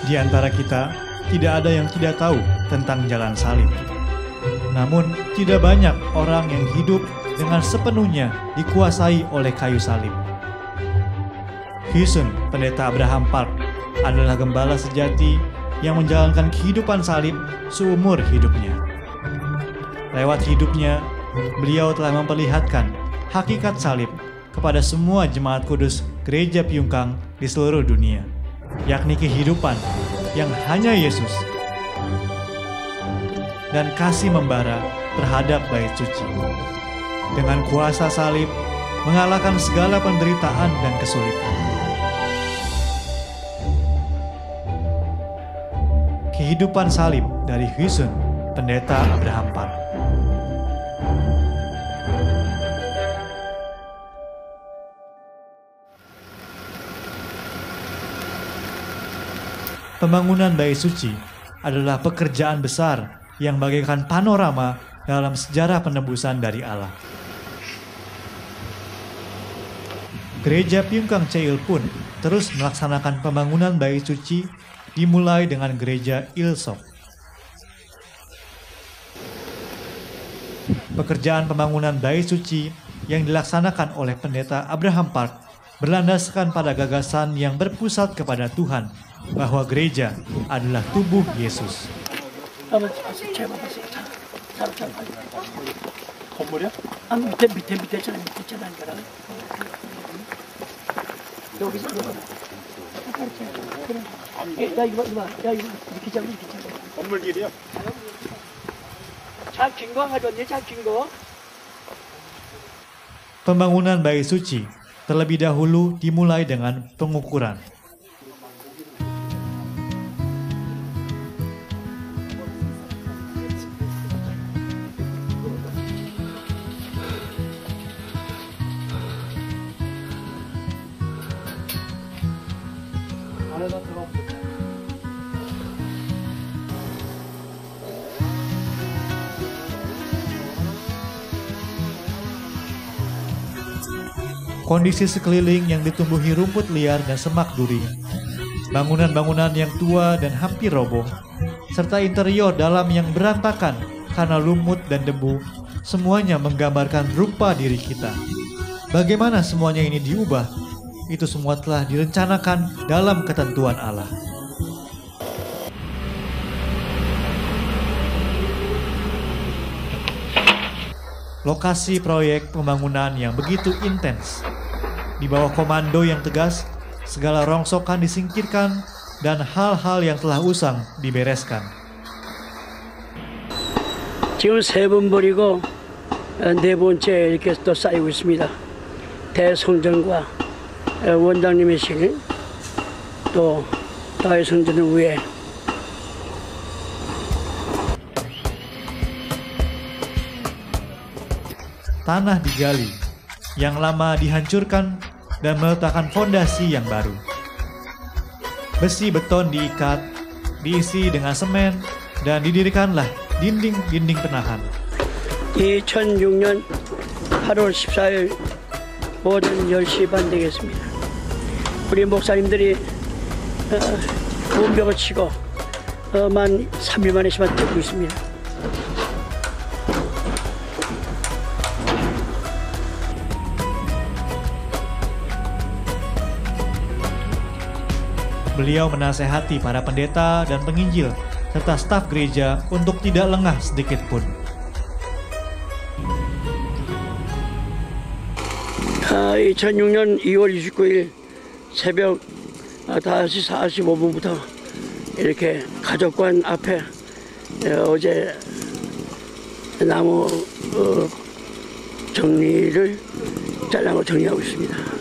Di antara kita, tidak ada yang tidak tahu tentang jalan salib. Namun, tidak banyak orang yang hidup dengan sepenuhnya dikuasai oleh kayu salib. Hussein, pendeta Abraham Park, adalah gembala sejati yang menjalankan kehidupan salib seumur hidupnya. Lewat hidupnya, beliau telah memperlihatkan hakikat salib kepada semua jemaat kudus Gereja Piungkang di seluruh dunia, yakni kehidupan yang hanya Yesus dan kasih membara terhadap bait suci. Dengan kuasa salib, mengalahkan segala penderitaan dan kesulitan. Kehidupan salib dari Hussein, pendeta Abraham Park. Pembangunan bait suci adalah pekerjaan besar yang bagaikan panorama dalam sejarah penebusan dari Allah. Gereja Piungkang Cheil pun terus melaksanakan pembangunan bait suci dimulai dengan gereja Ilsok. Pekerjaan pembangunan bait suci yang dilaksanakan oleh pendeta Abraham Park berlandaskan pada gagasan yang berpusat kepada Tuhan bahwa gereja adalah tubuh Yesus. 건물이야? 밑에 있잖아. 여기서 야 이거 이렇게 잡으면 괜찮아. 건물 길이야? 잘 긴 거 가져왔니? 잘 긴 거? Pembangunan bait suci terlebih dahulu dimulai dengan pengukuran. Kondisi sekeliling yang ditumbuhi rumput liar dan semak duri, bangunan-bangunan yang tua dan hampir roboh, serta interior dalam yang berantakan karena lumut dan debu, semuanya menggambarkan rupa diri kita. Bagaimana semuanya ini diubah? Itu semua telah direncanakan dalam ketentuan Allah. Lokasi proyek pembangunan yang begitu intens, di bawah komando yang tegas, segala rongsokan disingkirkan dan hal-hal yang telah usang dibereskan. 지금 세 번 버리고 네 번째 이렇게 또 쌓이고 있습니다. 대성전과 원장님의 실, 또 다윗 성전을 위해 tanah digali, yang lama dihancurkan dan meletakkan fondasi yang baru. Besi beton diikat, diisi dengan semen, dan didirikanlah dinding-dinding penahan. 2006년 8월 14일 오전 10시 반 되겠습니다. 우리 목사님들이 문벽을 치고 만 3일 만에 시작되고 있습니다. Beliau menasehati para pendeta dan penginjil serta staf gereja untuk tidak lengah sedikit pun. 2006년 2월 29일 새벽 5시 45분부터 이렇게 가족관 앞에 어제 나무 정리를 잘라고 정리하고 있습니다.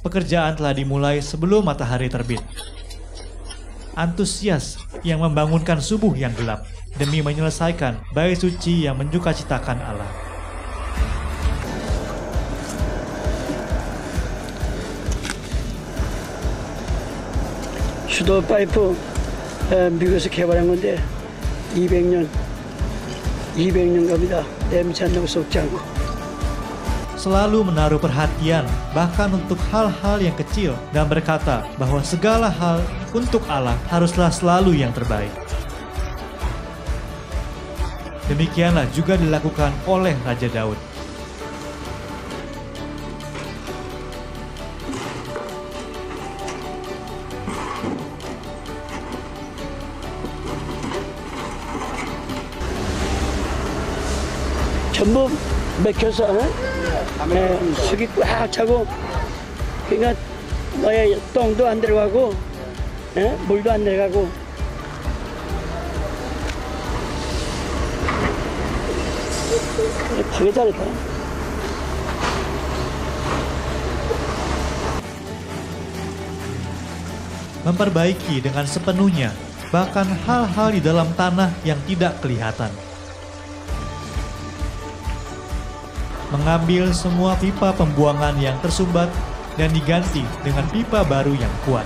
Pekerjaan telah dimulai sebelum matahari terbit. Antusias yang membangunkan subuh yang gelap demi menyelesaikan bait suci yang menyukacitakan Allah. 수도 파이프 미국에서 개발한 건데 200년 200년 갑니다. 냄새 안 나고 썩지 않고. Selalu menaruh perhatian bahkan untuk hal-hal yang kecil dan berkata bahwa segala hal untuk Allah haruslah selalu yang terbaik. Demikianlah juga dilakukan oleh Raja Daud. 전부 맥혀서 속이 꽉 차고 그러니까 뭐야 똥도 안 들어가고 물도 안 내려가고 되게 잘했다. Memperbaiki dengan sepenuhnya bahkan hal-hal di dalam tanah yang tidak kelihatan. Mengambil semua pipa pembuangan yang tersumbat dan diganti dengan pipa baru yang kuat.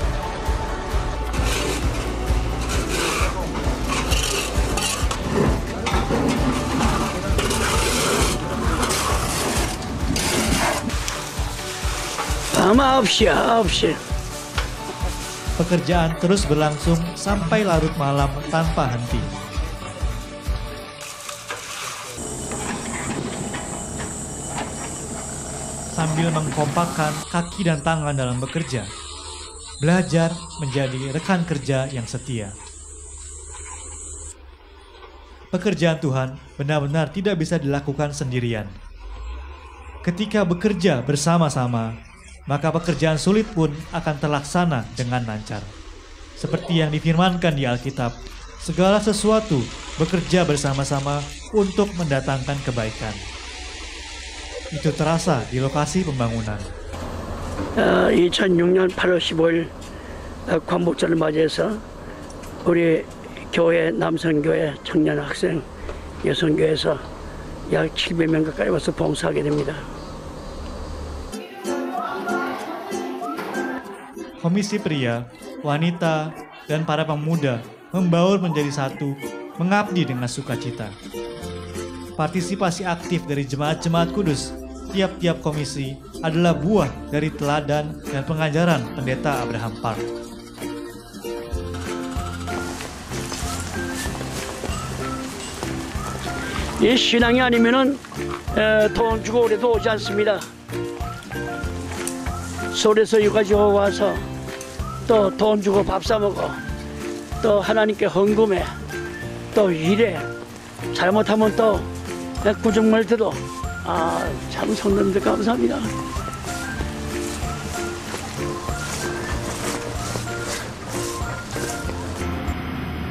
밤 9시. Pekerjaan terus berlangsung sampai larut malam tanpa henti. Sambil mengkompakkan kaki dan tangan dalam bekerja, belajar menjadi rekan kerja yang setia. Pekerjaan Tuhan benar-benar tidak bisa dilakukan sendirian. Ketika bekerja bersama-sama, maka pekerjaan sulit pun akan terlaksana dengan lancar. Seperti yang difirmankan di Alkitab, segala sesuatu bekerja bersama-sama untuk mendatangkan kebaikan. Itu terasa di lokasi pembangunan. 2006년 8월 15일 광복절을 맞이해서 우리 교회 남성교회 청년 학생 여성교회에서 약 700명 가까이 와서 봉사하게 됩니다. Komisi pria, wanita, dan para pemuda membaur menjadi satu, mengabdi dengan sukacita. Partisipasi aktif dari jemaat-jemaat kudus tiap-tiap komisi adalah buah dari teladan dan pengajaran Pendeta Abraham Park. 이 신앙이 아니면은 돈 주고 그래도 오지 않습니다. 서울에서 여기까지 와서 또 돈 주고 밥 사 먹어, 또 하나님께 헌금해, 또 일해. 잘못하면 또 구정말 들어. 참 성도님들 감사합니다.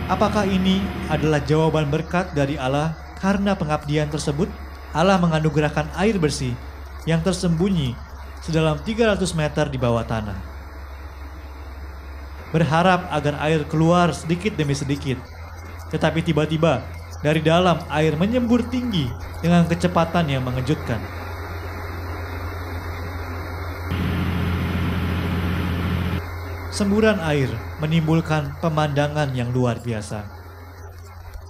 Apakah ini adalah jawaban berkat dari Allah karena pengabdian tersebut? Allah menganugerahkan air bersih yang tersembunyi sedalam 300 meter di bawah tanah. Berharap agar air keluar sedikit demi sedikit, tetapi tiba-tiba dari dalam air menyembur tinggi dengan kecepatan yang mengejutkan. Semburan air menimbulkan pemandangan yang luar biasa.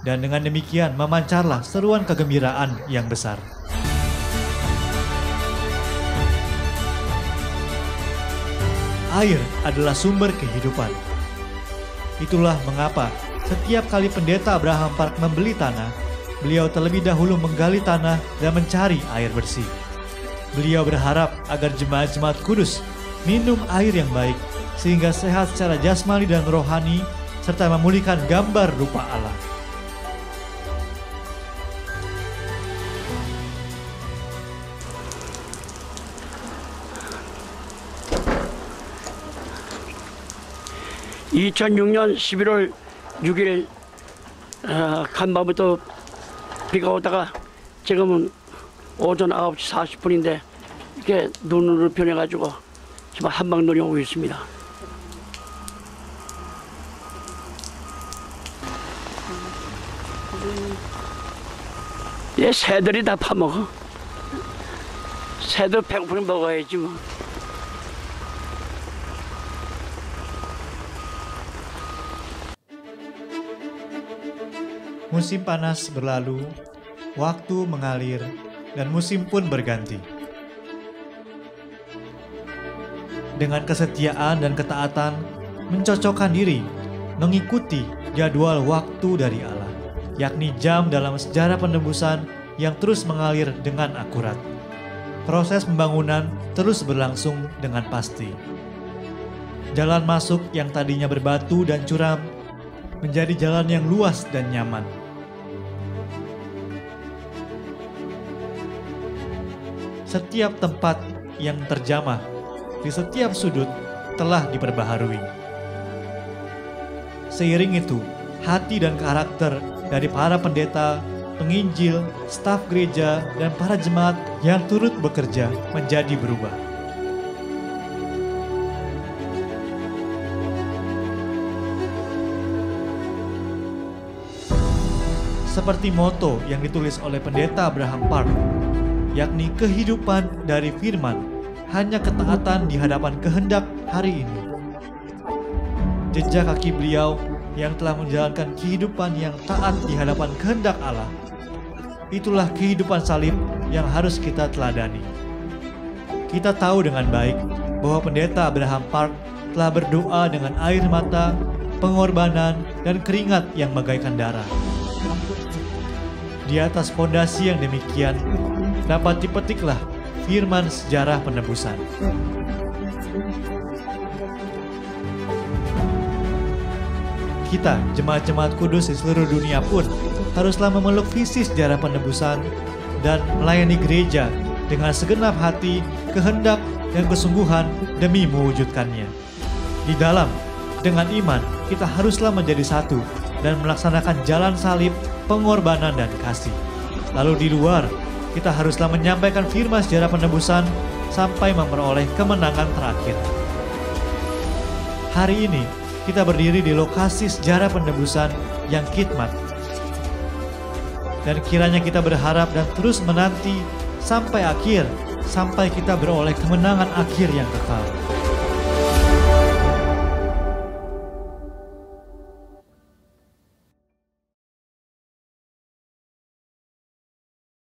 Dan dengan demikian memancarlah seruan kegembiraan yang besar. Air adalah sumber kehidupan. Itulah mengapa setiap kali Pendeta Abraham Park membeli tanah, beliau terlebih dahulu menggali tanah dan mencari air bersih. Beliau berharap agar jemaat-jemaat kudus minum air yang baik, sehingga sehat secara jasmani dan rohani, serta memulihkan gambar rupa Allah. (2006년 11월 6일) 간밤부터 비가 오다가 지금은 오전 9시 40분인데 이렇게 눈으로 변해가지고 지금 한방눈이 오고 있습니다. 얘 새들이 다 파먹어. 새도 배고프면 먹어야지 뭐. Musim panas berlalu waktu mengalir, dan musim pun berganti. Dengan kesetiaan dan ketaatan, mencocokkan diri, mengikuti jadwal waktu dari Allah, yakni jam dalam sejarah penebusan yang terus mengalir dengan akurat. Proses pembangunan terus berlangsung dengan pasti. Jalan masuk yang tadinya berbatu dan curam menjadi jalan yang luas dan nyaman. Setiap tempat yang terjamah di setiap sudut telah diperbaharui. Seiring itu, hati dan karakter dari para pendeta, penginjil, staf gereja, dan para jemaat yang turut bekerja menjadi berubah. Seperti moto yang ditulis oleh pendeta Abraham Park, yakni kehidupan dari firman, hanya ketaatan di hadapan kehendak hari ini. Jejak kaki beliau yang telah menjalankan kehidupan yang taat di hadapan kehendak Allah, itulah kehidupan salib yang harus kita teladani. Kita tahu dengan baik bahwa pendeta Abraham Park telah berdoa dengan air mata, pengorbanan, dan keringat yang bagaikan darah. Di atas fondasi yang demikian, dapat dipetiklah firman sejarah penebusan. Kita, jemaat-jemaat kudus di seluruh dunia pun, haruslah memeluk visi sejarah penebusan dan melayani gereja dengan segenap hati, kehendak, dan kesungguhan demi mewujudkannya. Di dalam, dengan iman, kita haruslah menjadi satu dan melaksanakan jalan salib, pengorbanan, dan kasih. Lalu di luar, kita haruslah menyampaikan firman sejarah penebusan sampai memperoleh kemenangan terakhir. Hari ini, kita berdiri di lokasi sejarah penebusan yang khidmat. Dan kiranya kita berharap dan terus menanti sampai akhir, sampai kita beroleh kemenangan akhir yang kekal.